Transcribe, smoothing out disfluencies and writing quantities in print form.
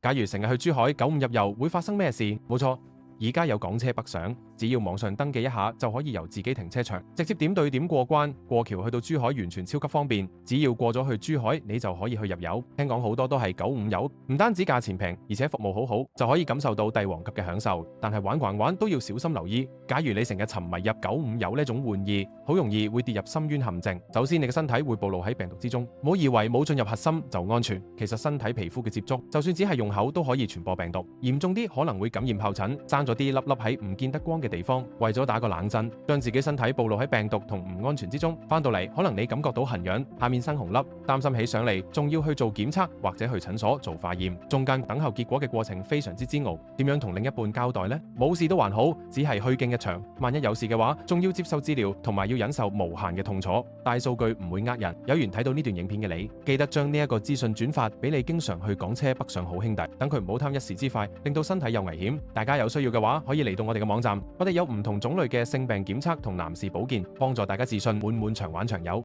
假如成日去珠海九五入遊，會發生咩事？冇錯。而家有港車北上，只要網上登記一下就可以由自己停車場直接點對點過關，過橋去到珠海完全超級方便。只要過咗去珠海，你就可以去入油。聽講好多都係955油，唔單止價錢平，而且服務好好，就可以感受到帝王級嘅享受。但係玩還玩都要小心留意，假如你成日沉迷入955油呢種玩意，好容易會跌入深淵陷阱。首先，你嘅身體會暴露喺病毒之中，唔好以為冇進入核心就安全。其實身體皮膚嘅接觸，就算只係用口都可以傳播病毒，嚴重啲可能會感染疱疹，生咗啲粒粒喺唔見得光嘅地方。為咗打個冷震，將自己身體暴露喺病毒同唔安全之中，翻到嚟可能你感覺到痕癢，下面生紅粒，擔心起上嚟，仲要去做檢測或者去診所做化驗，中間等候結果嘅過程非常之煎熬。點樣同另一半交代呢？冇事都還好，只係虛驚一場，萬一有事嘅話，仲要接受治療，同埋要忍受無限嘅痛楚。大數據唔會呃人，有緣睇到呢段影片嘅你，記得將呢一個資訊轉發俾你經常去港車北上好兄弟，等佢唔好貪一時之快，令到身體有危險。大家有需要嘅話，可以嚟到我哋嘅網站，我哋有唔同種類嘅性病檢測同男士保健，幫助大家自信滿滿長玩長有。